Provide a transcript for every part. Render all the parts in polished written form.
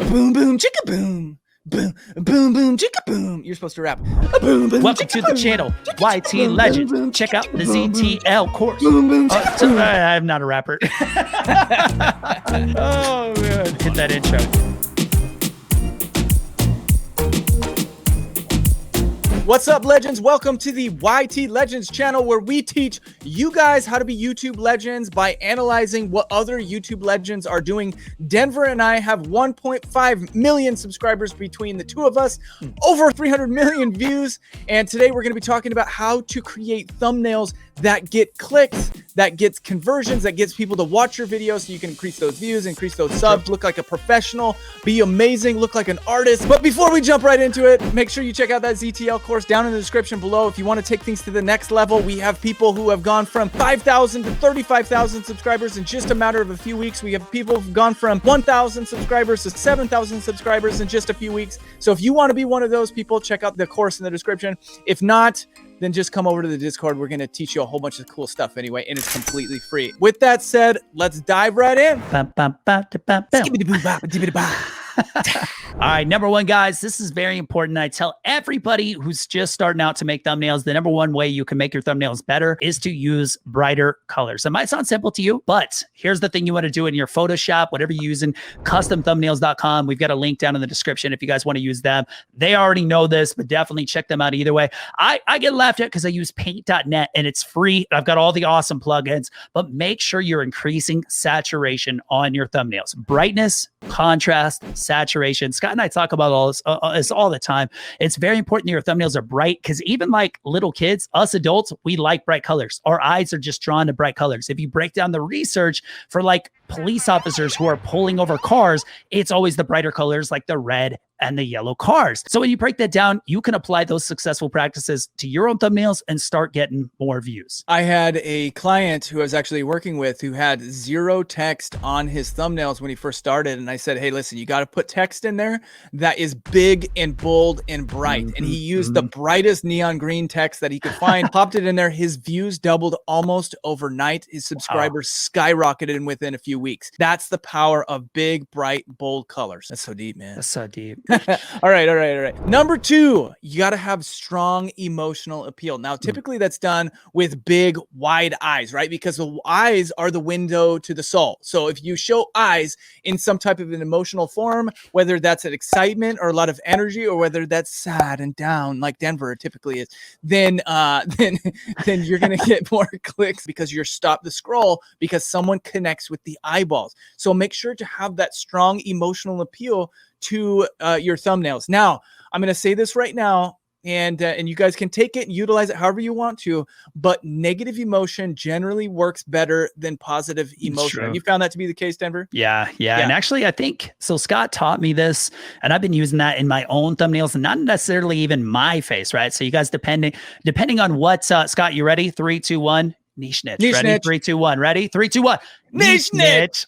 Boom, boom, chicka boom. Boom, boom, boom, chicka boom. You're supposed to rap. Boom, boom, Welcome to the channel, YT Legends. Check out the ZTL course. Boom, boom, I'm not a rapper. Oh, man. Hit that intro. What's up, legends? Welcome to the YT Legends channel, where we teach you guys how to be YouTube legends by analyzing what other YouTube legends are doing. Denver and I have 1.5 million subscribers between the two of us, over 300 million views, and today we're going to be talking about how to create thumbnails that get clicks, that gets conversions, that gets people to watch your videos so you can increase those views, increase those subs, look like a professional, be amazing, look like an artist. But before we jump right into it, make sure you check out that ZTL course down in the description below. If you want to take things to the next level, we have people who have gone from 5,000 to 35,000 subscribers in just a matter of a few weeks. We have people who've gone from 1,000 subscribers to 7,000 subscribers in just a few weeks. So if you want to be one of those people, check out the course in the description. If not, then just come over to the Discord. We're going to teach you a whole bunch of cool stuff anyway, and it's completely free. With that said, let's dive right in. All right, number one, guys, this is very important. I tell everybody who's just starting out to make thumbnails, the number one way you can make your thumbnails better is to use brighter colors. It might sound simple to you, but here's the thing you want to do in your Photoshop, whatever you're using, customthumbnails.com. We've got a link down in the description if you guys want to use them. They already know this, but definitely check them out either way. I get laughed at because I use paint.net and it's free. I've got all the awesome plugins, but make sure you're increasing saturation on your thumbnails. Brightness, contrast, saturation. Scott and I talk about all this all the time. It's very important that your thumbnails are bright because even like little kids, us adults, we like bright colors. Our eyes are just drawn to bright colors. If you break down the research for like police officers who are pulling over cars, it's always the brighter colors like the red and the yellow cars. So when you break that down, you can apply those successful practices to your own thumbnails and start getting more views. I had a client who I was actually working with who had zero text on his thumbnails when he first started. And I said, hey, listen, you got to put text in there that is big and bold and bright. And he used the brightest neon green text that he could find, popped it in there. His views doubled almost overnight. His subscribers skyrocketed within a few weeks. That's the power of big, bright, bold colors. That's so deep, man. That's so deep. All right. Number two, you got to have strong emotional appeal. Now, typically that's done with big, wide eyes, right? Because the eyes are the window to the soul. So if you show eyes in some type of an emotional form, whether that's an excitement or a lot of energy, or whether that's sad and down, like Denver typically is, then you're going to get more clicks because you're stop the scroll because someone connects with the eyeballs. So make sure to have that strong emotional appeal to your thumbnails. Now, I'm going to say this right now, and you guys can take it and utilize it however you want to, but negative emotion generally works better than positive emotion. Have you found that to be the case, Denver? Yeah. And actually, I think, so Scott taught me this, and I've been using that in my own thumbnails, and not necessarily even my face, right? So you guys, depending on what, Scott, you ready? 3, 2, 1. Niche niche. Ready? Niche. 3, 2, 1. Ready? 3, 2, 1. Niche.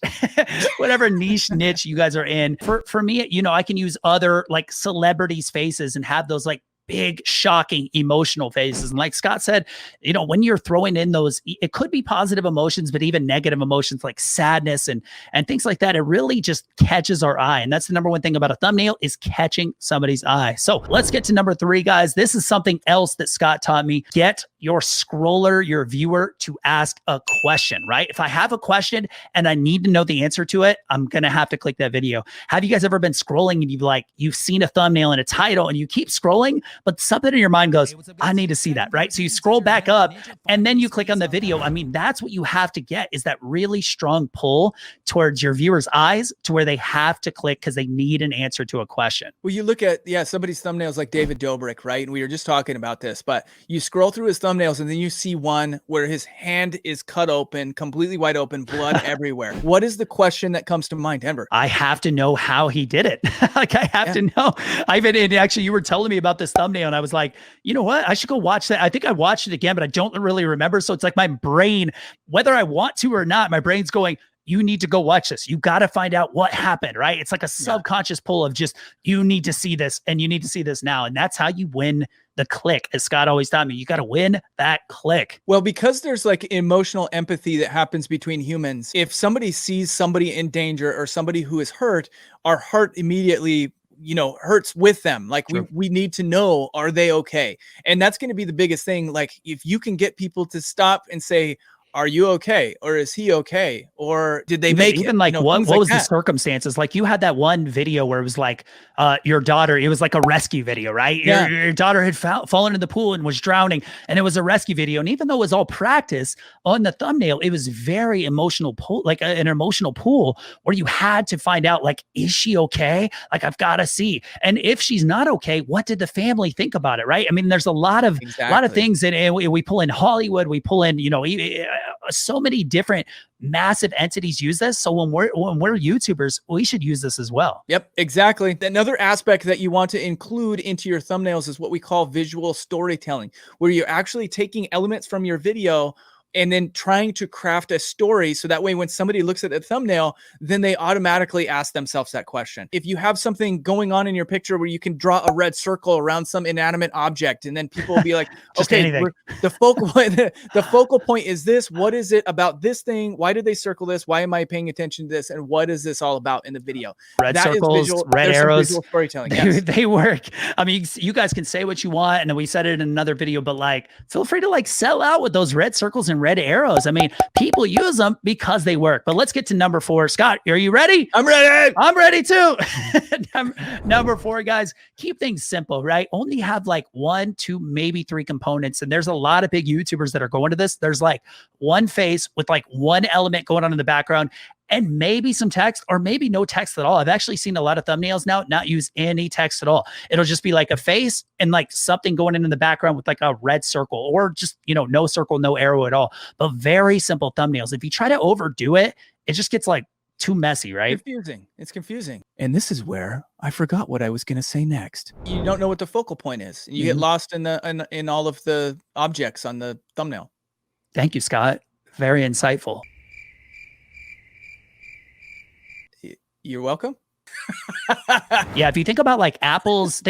Whatever niche you guys are in. For me, you know, I can use other like celebrities' faces and have those like big, shocking, emotional faces. And like Scott said, you know, when you're throwing in those, it could be positive emotions, but even negative emotions like sadness and things like that, it really just catches our eye. And that's the number one thing about a thumbnail, is catching somebody's eye. So let's get to number 3, guys. This is something else that Scott taught me. Get your scroller, your viewer, to ask a question, right? If I have a question and I need to know the answer to it, I'm going to have to click that video. Have you guys ever been scrolling and you've seen a thumbnail and a title and you keep scrolling, but something in your mind goes, I need to see that, right? So you scroll back up and then you click on the video. I mean, that's what you have to get, is that really strong pull towards your viewers' eyes to where they have to click because they need an answer to a question. Well, you look at, somebody's thumbnails like David Dobrik, right? And we were just talking about this, but you scroll through his thumbnails and then you see one where his hand is cut open, completely wide open, blood everywhere. What is the question that comes to mind, Denver? I have to know how he did it. Like I have to know. And actually you were telling me about this thumbnail and I was like, you know what? I should go watch that. I think I watched it again, but I don't really remember. So it's like my brain, whether I want to or not, my brain's going, you need to go watch this. You got to find out what happened, right? It's like a subconscious pull of just, you need to see this and you need to see this now. And that's how you win the click. As Scott always taught me, you got to win that click. Well, because there's like emotional empathy that happens between humans. If somebody sees somebody in danger or somebody who is hurt, our heart immediately, you know, hurts with them. Like we need to know, are they okay? And that's going to be the biggest thing. Like if you can get people to stop and say, are you okay? Or is he okay? Or did they make even it? like, you know, what like was that. the circumstances? Like you had that one video where it was like your daughter, it was like a rescue video, right? Yeah. Your daughter had fallen in the pool and was drowning, and it was a rescue video. And even though it was all practice on the thumbnail, it was very emotional pool, like an emotional pool where you had to find out, like, is she okay? Like, I've got to see. And if she's not okay, what did the family think about it? Right. I mean, there's a lot of things that we pull in Hollywood, we pull in, you know, so many different massive entities use this. So when we're YouTubers, we should use this as well. Yep, exactly. Another aspect that you want to include into your thumbnails is what we call visual storytelling, where you're actually taking elements from your video and then trying to craft a story. So that way, when somebody looks at the thumbnail, then they automatically ask themselves that question. If you have something going on in your picture where you can draw a red circle around some inanimate object, and then people will be like, okay, the focal point is this. What is it about this thing? Why did they circle this? Why am I paying attention to this? And what is this all about in the video? Red circles, red arrows, visual storytelling. They work. I mean, you guys can say what you want, and we said it in another video, but like, feel free to like sell out with those red circles and red arrows. I mean, people use them because they work. But let's get to number 4. Scott, are you ready? I'm ready. I'm ready too. Number 4, guys, keep things simple, right? Only have like 1, 2, maybe 3 components. And there's a lot of big YouTubers that are going to this. There's like one face with like one element going on in the background, and maybe some text, or maybe no text at all. I've actually seen a lot of thumbnails now not use any text at all. It'll just be like a face and like something going in the background with like a red circle, or just, you know, no circle, no arrow at all. But very simple thumbnails. If you try to overdo it, it just gets like too messy, right? Confusing. It's confusing. And this is where I forgot what I was going to say next. You don't know what the focal point is. You get lost in the in all of the objects on the thumbnail. Thank you, Scott. Very insightful. You're welcome. Yeah, if you think about like Apple's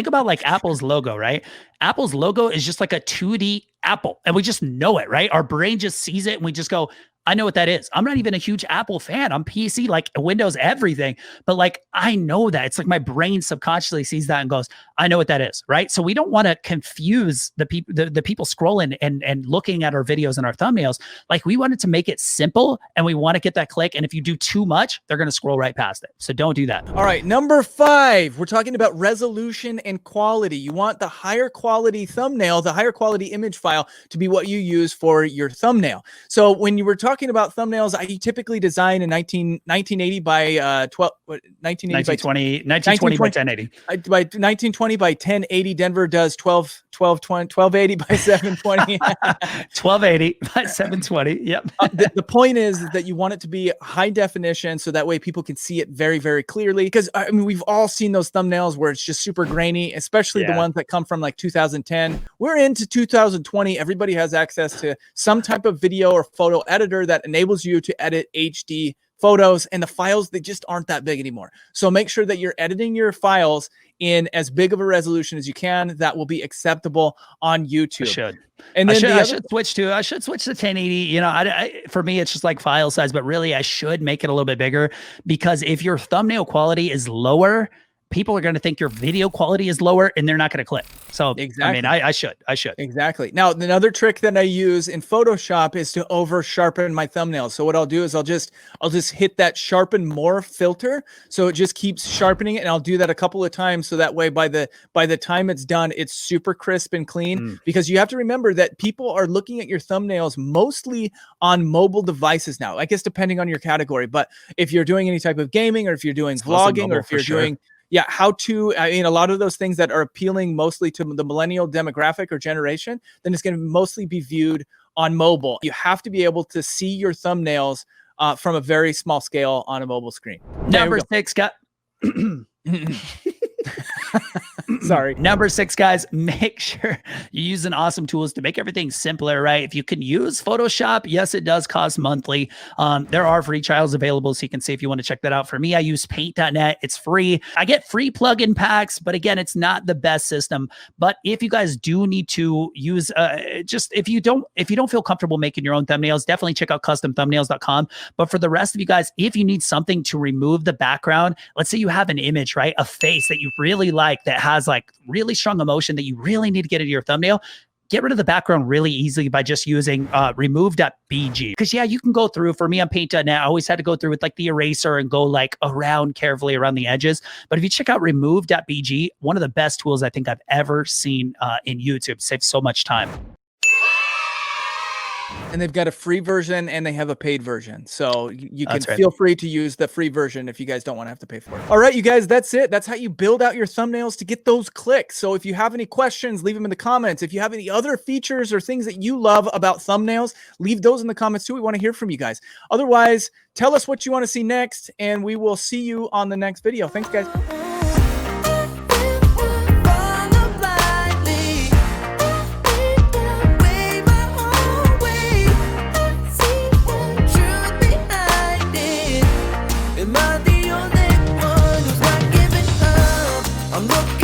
logo, right? Apple's logo is just like a 2D apple, and we just know it, right? Our brain just sees it and we just go, I know what that is. I'm not even a huge Apple fan. I'm PC, like Windows, everything. But like, I know that. It's like my brain subconsciously sees that and goes, I know what that is, right? So we don't want to confuse the people, the people scrolling and looking at our videos and our thumbnails. Like, we wanted to make it simple, and we want to get that click. And if you do too much, they're going to scroll right past it. So don't do that. All right, number 5, we're talking about resolution and quality. You want the higher quality thumbnail, the higher quality image file to be what you use for your thumbnail. So when you were talking about thumbnails, I typically design in 1980 by 1920 by 1080. By 1920 by 1080, Denver does 1280 by 720. 1280 by 720. Yep. The point is that you want it to be high definition, so that way people can see it very, very clearly. Because I mean, we've all seen those thumbnails where it's just super grainy, especially the ones that come from like 2010. We're into 2020. Everybody has access to some type of video or photo editor that enables you to edit HD photos, and the files, they just aren't that big anymore. So make sure that you're editing your files in as big of a resolution as you can that will be acceptable on YouTube. And then I should switch to 1080. You know, for me, it's just like file size, but really I should make it a little bit bigger, because if your thumbnail quality is lower, people are going to think your video quality is lower and they're not going to click. So exactly. I mean, I should. Exactly. Now, another trick that I use in Photoshop is to over sharpen my thumbnails. So what I'll do is I'll just hit that sharpen more filter. So it just keeps sharpening it. And I'll do that a couple of times. So that way, by the time it's done, it's super crisp and clean, because you have to remember that people are looking at your thumbnails mostly on mobile devices now, I guess, depending on your category. But if you're doing any type of gaming, or if you're doing vlogging, or if you're doing I mean, a lot of those things that are appealing mostly to the millennial demographic or generation, then it's going to mostly be viewed on mobile. You have to be able to see your thumbnails from a very small scale on a mobile screen. Number 6, Scott. Sorry. Number 6, guys, make sure you use an awesome tools to make everything simpler, right? If you can use Photoshop, yes, it does cost monthly. There are free trials available, so you can see if you want to check that out. For me, I use paint.net. It's free. I get free plugin packs, but again, it's not the best system. But if you guys do need to use, just if you don't feel comfortable making your own thumbnails, definitely check out customthumbnails.com. But for the rest of you guys, if you need something to remove the background, let's say you have an image, right? A face that you really like that has like really strong emotion that you really need to get into your thumbnail. Get rid of the background really easily by just using remove.bg. Because yeah, you can go through, for me on paint.net, I always had to go through with like the eraser and go like around carefully around the edges. But if you check out remove.bg, one of the best tools I think I've ever seen in YouTube. Saves so much time. And they've got a free version and they have a paid version. So you can That's right. feel free to use the free version if you guys don't want to have to pay for it. All right, you guys, that's it. That's how you build out your thumbnails to get those clicks. So if you have any questions, leave them in the comments. If you have any other features or things that you love about thumbnails, leave those in the comments too. We want to hear from you guys. Otherwise, tell us what you want to see next, and we will see you on the next video. Thanks, guys. Am I the only one who's not giving up? I'm looking